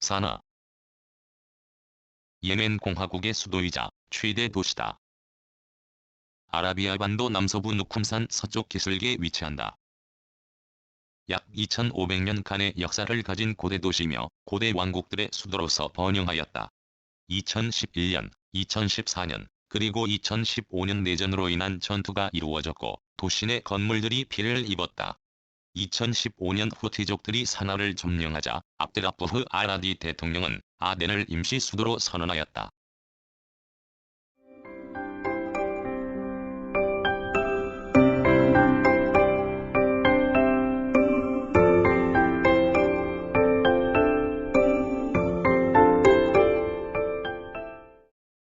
사나, 예멘 공화국의 수도이자 최대 도시다. 아라비아 반도 남서부 누쿰산 서쪽 기슭에 위치한다. 약 2500년간의 역사를 가진 고대 도시이며 고대 왕국들의 수도로서 번영하였다. 2011년, 2014년, 그리고 2015년 내전으로 인한 전투가 이루어졌고 도시 내 건물들이 피해를 입었다. 2015년 후티족들이 사나를 점령하자 압델라부흐 알라디 대통령은 아덴을 임시 수도로 선언하였다.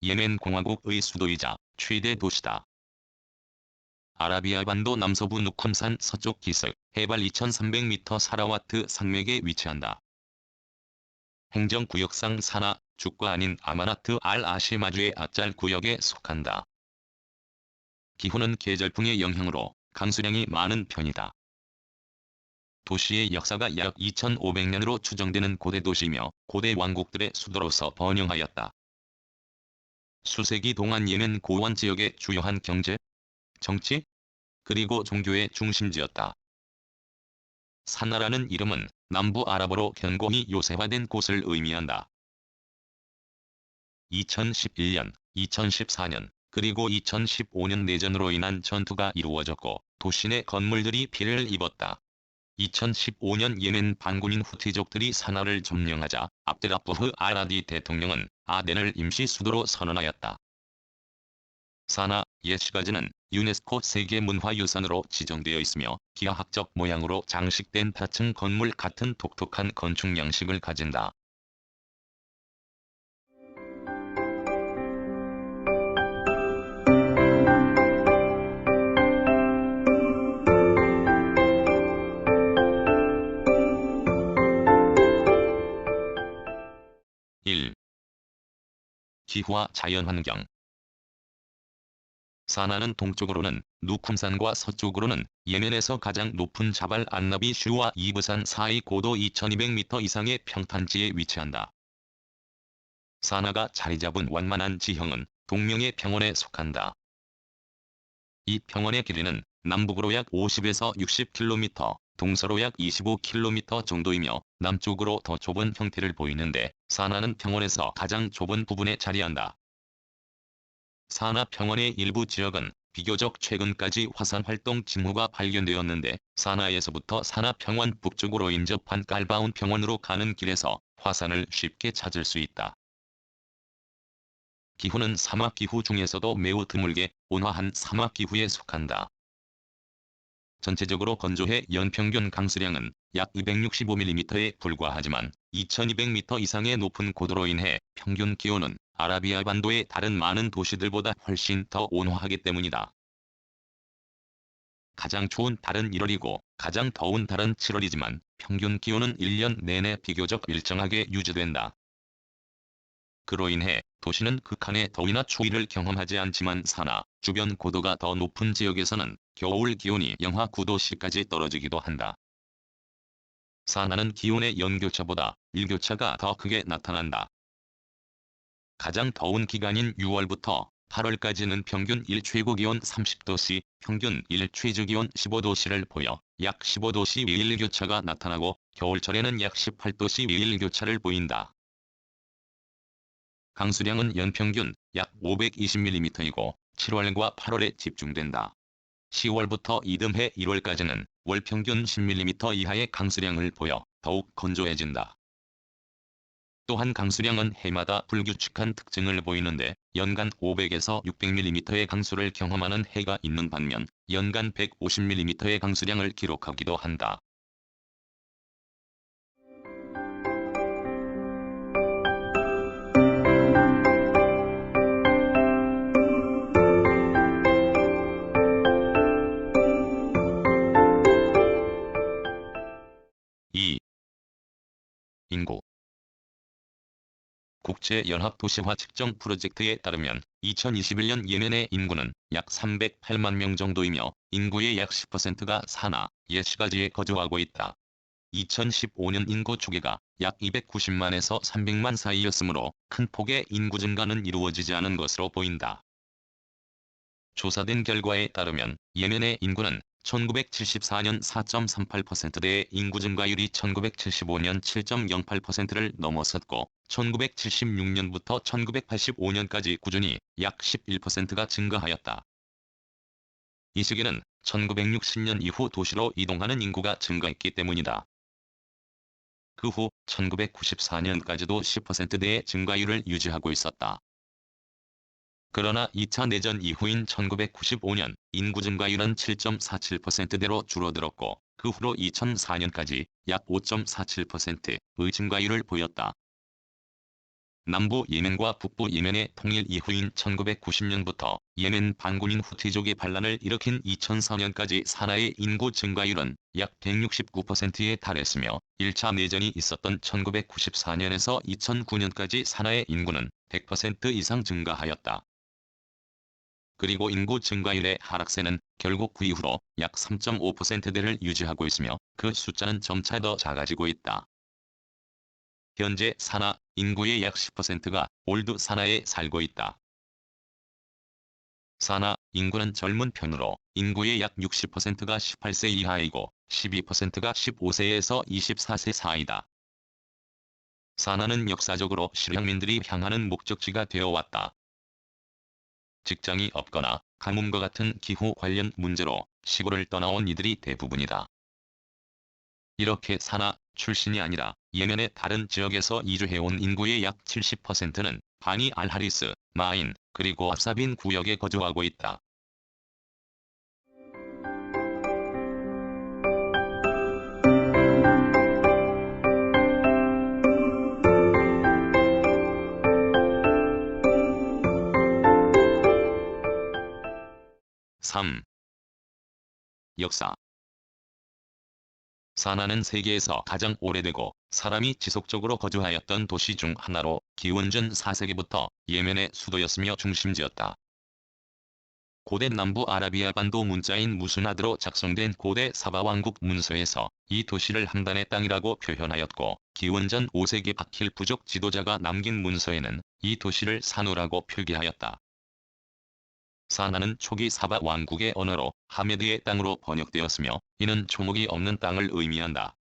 예멘 공화국의 수도이자 최대 도시다. 아라비아 반도 남서부 누쿰산 서쪽 기슭, 해발 2300m 사라와트 산맥에 위치한다. 행정구역상 사나, 주가 아닌 아마나트 알-아시마주의 아짤 구역에 속한다. 기후는 계절풍의 영향으로 강수량이 많은 편이다. 도시의 역사가 약 2500년으로 추정되는 고대 도시이며 고대 왕국들의 수도로서 번영하였다. 수세기 동안 예멘 고원 지역의 주요한 경제, 정치, 그리고 종교의 중심지였다. 사나라는 이름은 남부 아랍어로 견고히 요새화된 곳을 의미한다. 2011년, 2014년, 그리고 2015년 내전으로 인한 전투가 이루어졌고 도시 내 건물들이 피해를 입었다. 2015년 예멘 반군인 후티족들이 사나를 점령하자 압델라부흐 알라디 대통령은 아덴을 임시 수도로 선언하였다. 사나, 옛 시가지는 유네스코 세계문화유산으로 지정되어 있으며 기하학적 모양으로 장식된 다층 건물 같은 독특한 건축 양식을 가진다. (1) 기후와 자연환경. 사나는 동쪽으로는 누쿰산과 서쪽으로는 예멘에서 가장 높은 자발 안나비 슈와 이브산 사이 고도 2200m 이상의 평탄지에 위치한다. 사나가 자리잡은 완만한 지형은 동명의 평원에 속한다. 이 평원의 길이는 남북으로 약 50에서 60km, 동서로 약 25km 정도이며 남쪽으로 더 좁은 형태를 보이는데 사나는 평원에서 가장 좁은 부분에 자리한다. 사나 평원의 일부 지역은 비교적 최근까지 화산활동 징후가 발견되었는데 사나에서부터 사나 평원 북쪽으로 인접한 깔바운 평원으로 가는 길에서 화산을 쉽게 찾을 수 있다. 기후는 사막기후 중에서도 매우 드물게 온화한 사막기후에 속한다. 전체적으로 건조해 연평균 강수량은 약 265mm에 불과하지만 2200m 이상의 높은 고도로 인해 평균 기온은 아라비아 반도의 다른 많은 도시들보다 훨씬 더 온화하기 때문이다. 가장 추운 달은 1월이고 가장 더운 달은 7월이지만 평균 기온은 1년 내내 비교적 일정하게 유지된다. 그로 인해 도시는 극한의 더위나 추위를 경험하지 않지만 사나 주변 고도가 더 높은 지역에서는 겨울 기온이 영하 9도씨까지 떨어지기도 한다. 사나는 기온의 연교차보다 일교차가 더 크게 나타난다. 가장 더운 기간인 6월부터 8월까지는 평균 일최고기온 30도씨, 평균 일최저기온 15도씨를 보여 약 15도씨 일교차가 나타나고 겨울철에는 약 18도씨 일교차를 보인다. 강수량은 연평균 약 520mm이고 7월과 8월에 집중된다. 10월부터 이듬해 1월까지는 월평균 10mm 이하의 강수량을 보여 더욱 건조해진다. 또한 강수량은 해마다 불규칙한 특징을 보이는데 연간 500에서 600mm의 강수를 경험하는 해가 있는 반면 연간 150mm의 강수량을 기록하기도 한다. (2) 인구. 국제연합도시화 측정 프로젝트에 따르면 2021년 예멘의 인구는 약 308만 명 정도이며 인구의 약 10%가 사나, 옛 시가지에 거주하고 있다. 2015년 인구 추계가 약 290만에서 300만 사이였으므로 큰 폭의 인구 증가는 이루어지지 않은 것으로 보인다. 조사된 결과에 따르면 예멘의 인구는 1974년 4.38%대의 인구 증가율이 1975년 7.08%를 넘어섰고 1976년부터 1985년까지 꾸준히 약 11%가 증가하였다. 이 시기는 1960년 이후 도시로 이동하는 인구가 증가했기 때문이다. 그 후 1994년까지도 10%대의 증가율을 유지하고 있었다. 그러나 2차 내전 이후인 1995년 인구 증가율은 7.47%대로 줄어들었고 그 후로 2004년까지 약 5.47%의 증가율을 보였다. 남부 예멘과 북부 예멘의 통일 이후인 1990년부터 예멘 반군인 후티족의 반란을 일으킨 2004년까지 산하의 인구 증가율은 약 169%에 달했으며 1차 내전이 있었던 1994년에서 2009년까지 산하의 인구는 100% 이상 증가하였다. 그리고 인구 증가율의 하락세는 결국 그 이후로 약 3.5%대를 유지하고 있으며 그 숫자는 점차 더 작아지고 있다. 현재 산하 인구의 약 10%가 올드 산하에 살고 있다. 산하 인구는 젊은 편으로 인구의 약 60%가 18세 이하이고 12%가 15세에서 24세 사이다. 산하는 역사적으로 실향민들이 향하는 목적지가 되어 왔다. 직장이 없거나 가뭄과 같은 기후 관련 문제로 시골을 떠나온 이들이 대부분이다. 이렇게 산하 출신이 아니라 예멘의 다른 지역에서 이주해온 인구의 약 70%는 바니 알하리스, 마인, 그리고 아사빈 구역에 거주하고 있다. (3) 역사. 산하는 세계에서 가장 오래되고 사람이 지속적으로 거주하였던 도시 중 하나로 기원전 4세기부터 예멘의 수도였으며 중심지였다. 고대 남부 아라비아 반도 문자인 무스나드로 작성된 고대 사바 왕국 문서에서 이 도시를 함단의 땅이라고 표현하였고 기원전 5세기 바킬 부족 지도자가 남긴 문서에는 이 도시를 사누라고 표기하였다. 사나는 초기 사바 왕국의 언어로 하메드의 땅으로 번역되었으며 이는 초목이 없는 땅을 의미한다.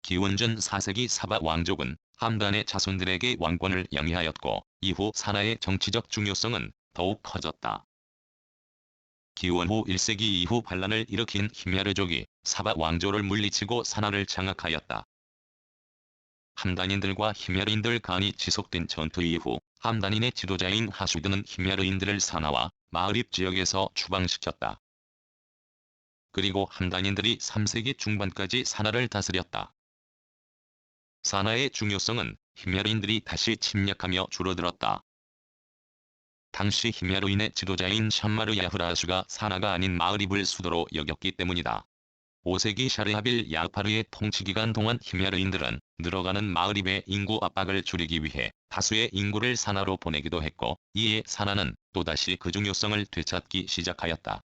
기원전 4세기 사바 왕족은 함단의 자손들에게 왕권을 양해하였고 이후 사나의 정치적 중요성은 더욱 커졌다. 기원 후 1세기 이후 반란을 일으킨 히메르족이 사바 왕조를 물리치고 사나를 장악하였다. 함단인들과 히메르인들 간이 지속된 전투 이후 함단인의 지도자인 하수드는 히메르인들을 사나와 마을입 지역에서 추방시켰다. 그리고 함단인들이 3세기 중반까지 사나를 다스렸다. 사나의 중요성은 히메르인들이 다시 침략하며 줄어들었다. 당시 히메르인의 지도자인 샴마르 야흐라슈가 사나가 아닌 마을입을 수도로 여겼기 때문이다. 5세기 샤르하빌 야흐파르의 통치기간 동안 히메르인들은 늘어가는 마을입의 인구 압박을 줄이기 위해 다수의 인구를 사나로 보내기도 했고 이에 사나는 또다시 그 중요성을 되찾기 시작하였다.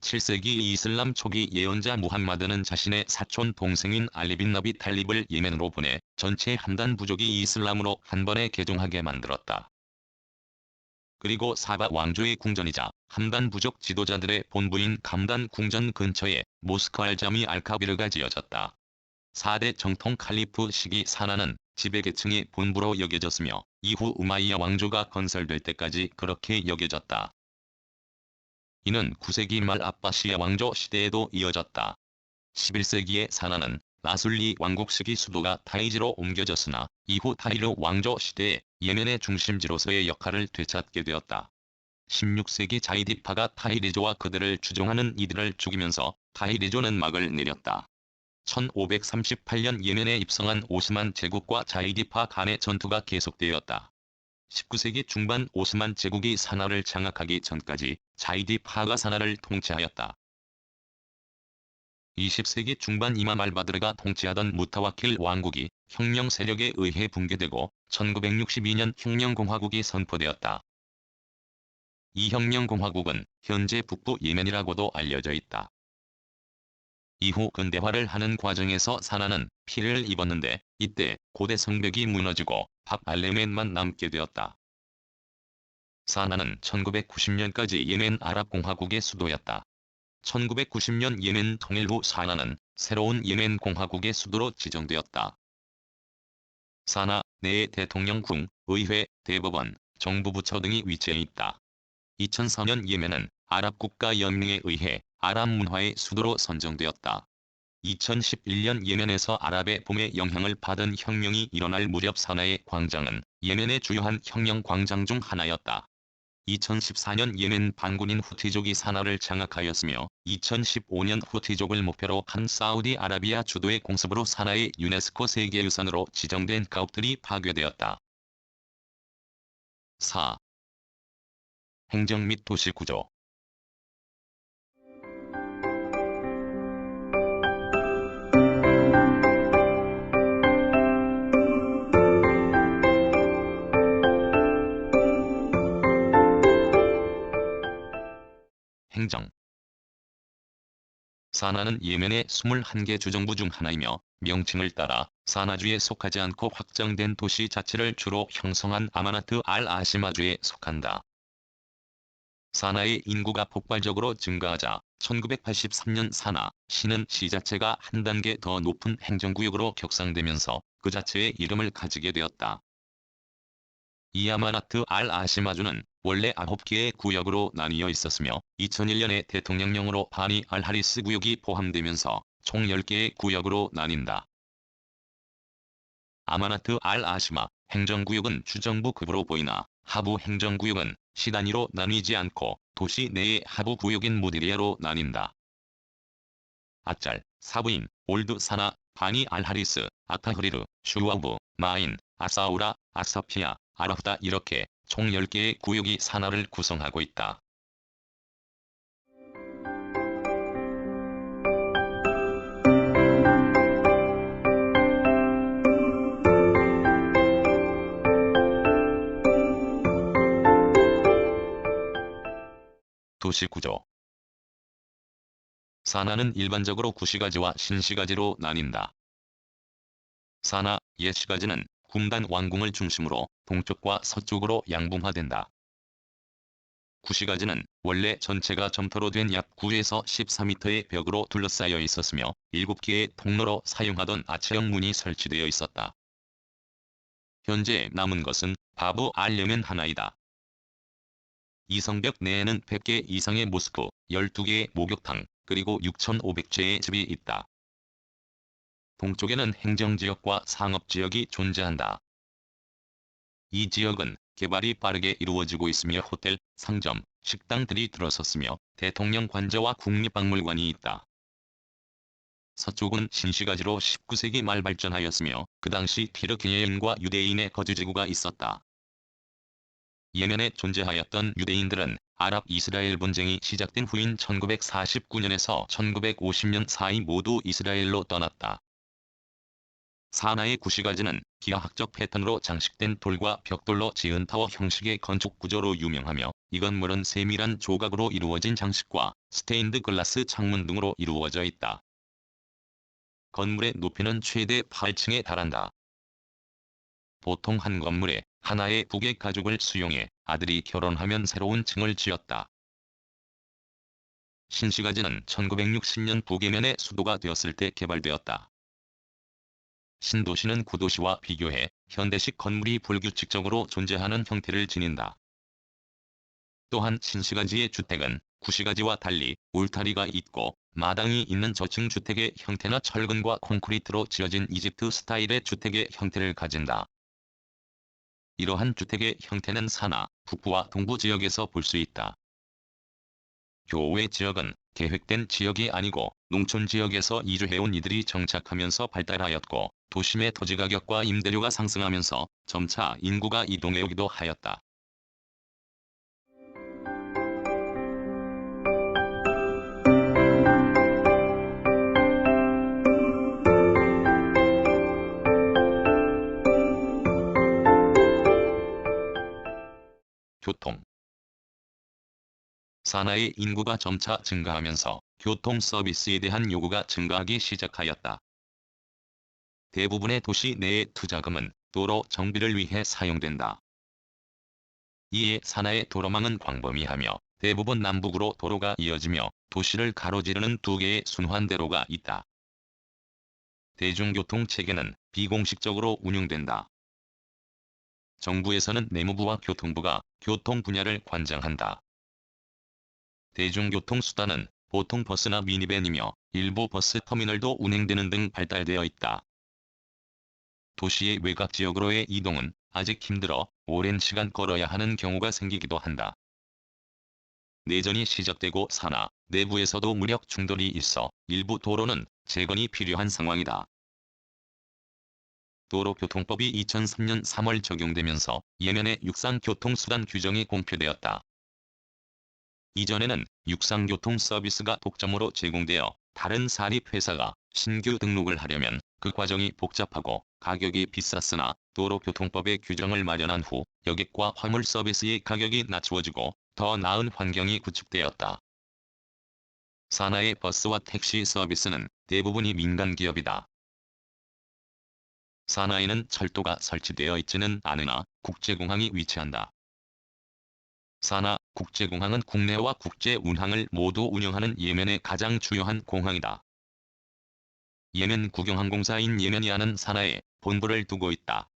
7세기 이슬람 초기 예언자 무함마드는 자신의 사촌 동생인 알리 빈 나비 탈립을 예멘으로 보내 전체 함단 부족이 이슬람으로 한 번에 개종하게 만들었다. 그리고 사바 왕조의 궁전이자 함단 부족 지도자들의 본부인 감단 궁전 근처에 모스크 알자미 알카비르가 지어졌다. 4대 정통 칼리프 시기 사나는 지배계층의 본부로 여겨졌으며 이후 우마이야 왕조가 건설될 때까지 그렇게 여겨졌다. 이는 9세기 말 아바시아 왕조 시대에도 이어졌다. 11세기의 사나는 라술리 왕국 시기 수도가 타이즈로 옮겨졌으나 이후 타히르 왕조 시대에 예멘의 중심지로서의 역할을 되찾게 되었다. 16세기 자이디파가 타히리조와 그들을 추종하는 이들을 죽이면서 타히리조는 막을 내렸다. 1538년 예멘에 입성한 오스만 제국과 자이디파 간의 전투가 계속되었다. 19세기 중반 오스만 제국이 사나를 장악하기 전까지 자이디파가 사나를 통치하였다. 20세기 중반 이맘 알바드르가 통치하던 무타와킬 왕국이 혁명 세력에 의해 붕괴되고 1962년 혁명공화국이 선포되었다. 이 혁명공화국은 현재 북부 예멘이라고도 알려져 있다. 이후 근대화를 하는 과정에서 사나는 피해를 입었는데 이때 고대 성벽이 무너지고 박알레멘만 남게 되었다. 사나는 1990년까지 예멘 아랍공화국의 수도였다. 1990년 예멘 통일 후 사나는 새로운 예멘 공화국의 수도로 지정되었다. 사나 내에 대통령궁, 의회, 대법원, 정부부처 등이 위치해 있다. 2004년 예멘은 아랍국가연맹에 의해 아랍 문화의 수도로 선정되었다. 2011년 예멘에서 아랍의 봄의 영향을 받은 혁명이 일어날 무렵 사나의 광장은 예멘의 주요한 혁명 광장 중 하나였다. 2014년 예멘 반군인 후티족이 사나를 장악하였으며 2015년 후티족을 목표로 한 사우디아라비아 주도의 공습으로 사나의 유네스코 세계유산으로 지정된 가옥들이 파괴되었다. 4. 행정 및 도시 구조. 행정. 사나는 예멘의 21개 주정부 중 하나이며 명칭을 따라 사나주에 속하지 않고 확정된 도시 자체를 주로 형성한 아마나트 알-아시마주에 속한다. 사나의 인구가 폭발적으로 증가하자 1983년 사나 시는 시 자체가 한 단계 더 높은 행정구역으로 격상되면서 그 자체의 이름을 가지게 되었다. 이 아마나트 알-아시마주는 원래 9개의 구역으로 나뉘어 있었으며 2001년에 대통령령으로 바니 알-하리스 구역이 포함되면서 총 10개의 구역으로 나뉜다. 아마나트 알-아시마 행정구역은 주정부급으로 보이나 하부 행정구역은 시 단위로 나뉘지 않고 도시 내의 하부 구역인 무디리아로 나뉜다. 아짤, 사부인, 올드 사나, 바니 알-하리스, 아타흐리르, 슈와브, 마인, 아사우라, 아사피아, 아라프다 이렇게 총 10개의 구역이 사나를 구성하고 있다. 도시 구조. 사나는 일반적으로 구시가지와 신시가지로 나뉜다. 사나, 옛 시가지는 굼단 왕궁을 중심으로 동쪽과 서쪽으로 양분화된다. 구시가지는 원래 전체가 점토로 된 약 9에서 14m의 벽으로 둘러싸여 있었으며 7개의 통로로 사용하던 아체형 문이 설치되어 있었다. 현재 남은 것은 바브 알레멘 하나이다. 이 성벽 내에는 100개 이상의 모스크, 12개의 목욕탕, 그리고 6,500채의 집이 있다. 동쪽에는 행정지역과 상업지역이 존재한다. 이 지역은 개발이 빠르게 이루어지고 있으며 호텔, 상점, 식당들이 들어섰으며 대통령 관저와 국립박물관이 있다. 서쪽은 신시가지로 19세기 말 발전하였으며 그 당시 피르기니인과 유대인의 거주지구가 있었다. 예멘에 존재하였던 유대인들은 아랍 이스라엘 분쟁이 시작된 후인 1949년에서 1950년 사이 모두 이스라엘로 떠났다. 사나의 구시가지는 기하학적 패턴으로 장식된 돌과 벽돌로 지은 타워 형식의 건축 구조로 유명하며 이 건물은 세밀한 조각으로 이루어진 장식과 스테인드 글라스 창문 등으로 이루어져 있다. 건물의 높이는 최대 8층에 달한다. 보통 한 건물에 하나의 북의 가족을 수용해 아들이 결혼하면 새로운 층을 지었다. 신시가지는 1960년 북예멘의 수도가 되었을 때 개발되었다. 신도시는 구도시와 비교해 현대식 건물이 불규칙적으로 존재하는 형태를 지닌다. 또한 신시가지의 주택은 구시가지와 달리 울타리가 있고 마당이 있는 저층 주택의 형태나 철근과 콘크리트로 지어진 이집트 스타일의 주택의 형태를 가진다. 이러한 주택의 형태는 사나, 북부와 동부 지역에서 볼 수 있다. 교외 지역은 계획된 지역이 아니고 농촌 지역에서 이주해온 이들이 정착하면서 발달하였고 도심의 토지 가격과 임대료가 상승하면서 점차 인구가 이동해오기도 하였다. 교통. 산하의 인구가 점차 증가하면서 교통 서비스에 대한 요구가 증가하기 시작하였다. 대부분의 도시 내의 투자금은 도로 정비를 위해 사용된다. 이에 산하의 도로망은 광범위하며 대부분 남북으로 도로가 이어지며 도시를 가로지르는 두 개의 순환대로가 있다. 대중교통 체계는 비공식적으로 운영된다. 정부에서는 내무부와 교통부가 교통 분야를 관장한다. 대중교통 수단은 보통 버스나 미니밴이며 일부 버스 터미널도 운행되는 등 발달되어 있다. 도시의 외곽 지역으로의 이동은 아직 힘들어 오랜 시간 걸어야 하는 경우가 생기기도 한다. 내전이 시작되고 산하 내부에서도 무력 충돌이 있어 일부 도로는 재건이 필요한 상황이다. 도로교통법이 2003년 3월 적용되면서 예면의 육상교통수단 규정이 공표되었다. 이전에는 육상교통 서비스가 독점으로 제공되어 다른 사립회사가 신규 등록을 하려면 그 과정이 복잡하고 가격이 비쌌으나 도로교통법의 규정을 마련한 후 여객과 화물 서비스의 가격이 낮추어지고 더 나은 환경이 구축되었다. 산하의 버스와 택시 서비스는 대부분이 민간 기업이다. 산하에는 철도가 설치되어 있지는 않으나 국제공항이 위치한다. 산하 국제공항은 국내와 국제 운항을 모두 운영하는 예멘의 가장 주요한 공항이다. 예멘 국영항공사인 예멘이아는 산하에 본부를 두고 있다.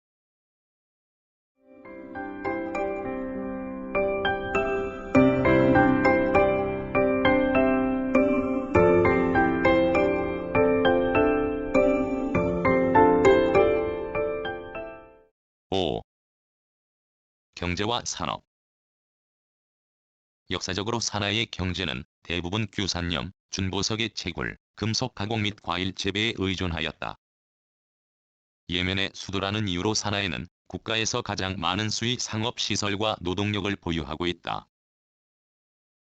오. 경제와 산업. 역사적으로 산하의 경제는 대부분 규산염, 준보석의 채굴, 금속 가공 및 과일 재배에 의존하였다. 예멘의 수도라는 이유로 산하에는 국가에서 가장 많은 수의 상업시설과 노동력을 보유하고 있다.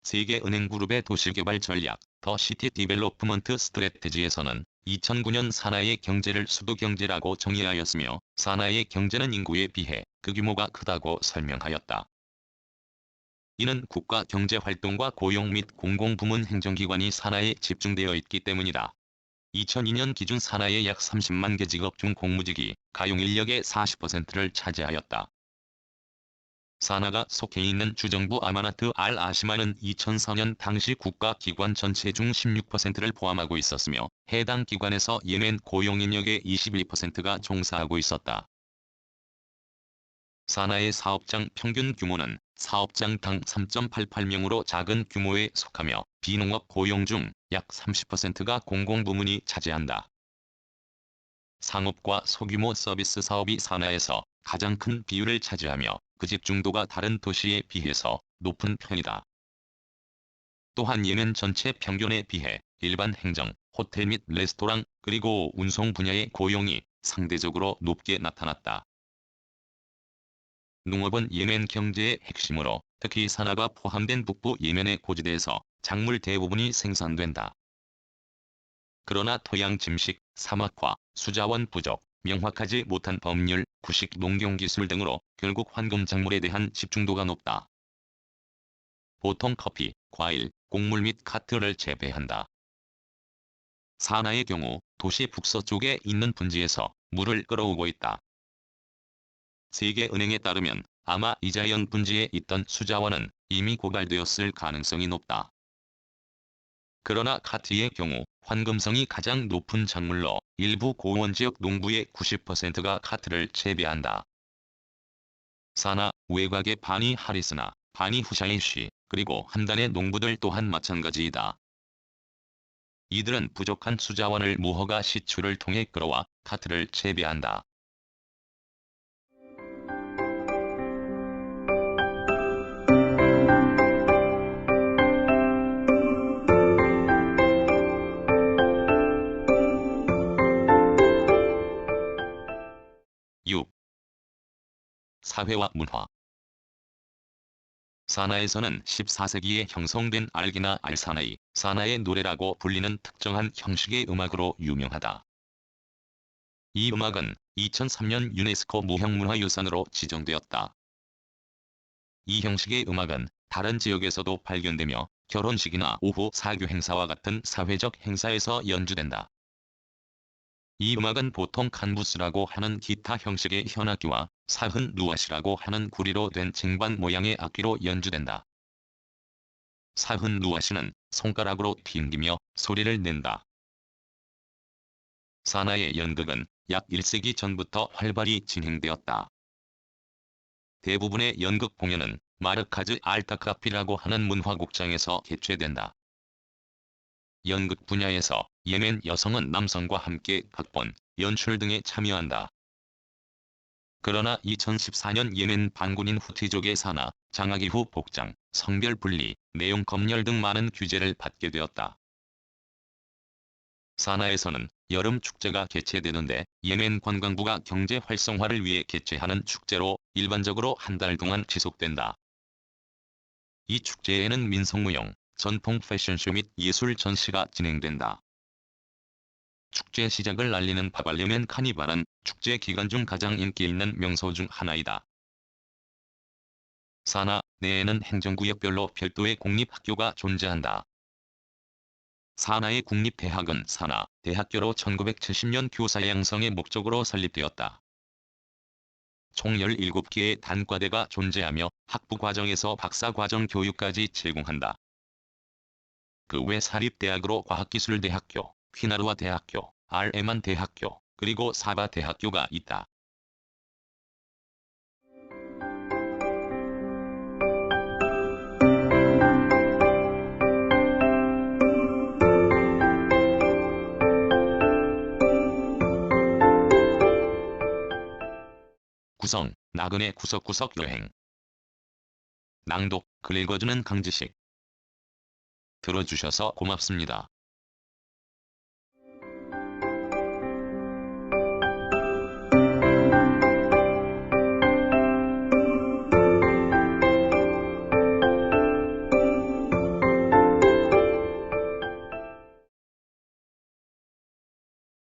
세계은행그룹의 도시개발 전략, 더 시티 디벨롭먼트 스트래테지에서는 2009년 산하의 경제를 수도경제라고 정의하였으며 산하의 경제는 인구에 비해 그 규모가 크다고 설명하였다. 이는 국가 경제활동과 고용 및 공공부문 행정기관이 산하에 집중되어 있기 때문이다. 2002년 기준 산하의 약 30만 개 직업 중 공무직이 가용인력의 40%를 차지하였다. 산하가 속해 있는 주정부 아마나트 알-아시마는 2004년 당시 국가기관 전체 중 16%를 포함하고 있었으며 해당 기관에서 예멘 고용인력의 22%가 종사하고 있었다. 산하의 사업장 평균 규모는 사업장당 3.88명으로 작은 규모에 속하며 비농업 고용 중 약 30%가 공공부문이 차지한다. 상업과 소규모 서비스 사업이 산하에서 가장 큰 비율을 차지하며 그 집중도가 다른 도시에 비해서 높은 편이다. 또한 예멘 전체 평균에 비해 일반 행정, 호텔 및 레스토랑, 그리고 운송 분야의 고용이 상대적으로 높게 나타났다. 농업은 예멘 경제의 핵심으로 특히 산하가 포함된 북부 예멘의 고지대에서 작물 대부분이 생산된다. 그러나 토양 침식, 사막화, 수자원 부족, 명확하지 못한 법률, 구식 농경기술 등으로 결국 황금작물에 대한 집중도가 높다. 보통 커피, 과일, 곡물 및 카트를 재배한다. 산하의 경우 도시 북서쪽에 있는 분지에서 물을 끌어오고 있다. 세계은행에 따르면 아마 이자연 분지에 있던 수자원은 이미 고갈되었을 가능성이 높다. 그러나 카트의 경우 황금성이 가장 높은 작물로 일부 고원지역 농부의 90%가 카트를 재배한다. 산하 외곽의 바니 하리스나 바니 후샤이시 그리고 함단의 농부들 또한 마찬가지이다. 이들은 부족한 수자원을 무허가 시추를 통해 끌어와 카트를 재배한다. 6. 사회와 문화. 산하에서는 14세기에 형성된 알기나 알사나이, 산하의 노래라고 불리는 특정한 형식의 음악으로 유명하다. 이 음악은 2003년 유네스코 무형문화유산으로 지정되었다. 이 형식의 음악은 다른 지역에서도 발견되며 결혼식이나 오후 사교 행사와 같은 사회적 행사에서 연주된다. 이 음악은 보통 칸부스라고 하는 기타 형식의 현악기와 사흔 누아시라고 하는 구리로 된 쟁반 모양의 악기로 연주된다. 사흔 누아시는 손가락으로 튕기며 소리를 낸다. 사나의 연극은 약 1세기 전부터 활발히 진행되었다. 대부분의 연극 공연은 마르카즈 알타카피라고 하는 문화극장에서 개최된다. 연극 분야에서 예멘 여성은 남성과 함께 각본, 연출 등에 참여한다. 그러나 2014년 예멘 반군인 후티족의 산하, 장악 이후 복장, 성별 분리, 내용 검열 등 많은 규제를 받게 되었다. 사나에서는 여름 축제가 개최되는데 예멘 관광부가 경제 활성화를 위해 개최하는 축제로 일반적으로 한 달 동안 지속된다. 이 축제에는 민속무용, 전통 패션쇼 및 예술 전시가 진행된다. 축제 시작을 알리는 바발예멘 카니발은 축제 기간 중 가장 인기 있는 명소 중 하나이다. 사나 내에는 행정구역별로 별도의 공립학교가 존재한다. 사나의 국립대학은 사나 대학교로 1970년 교사 양성의 목적으로 설립되었다. 총 17개의 단과대가 존재하며 학부과정에서 박사과정 교육까지 제공한다. 그 외 사립대학으로 과학기술대학교, 휘나르와 대학교, 알에만 대학교, 그리고 사바 대학교가 있다. 구성, 나그네 구석구석 여행. 낭독, 글 읽어주는 강지식. 들어주셔서 고맙습니다.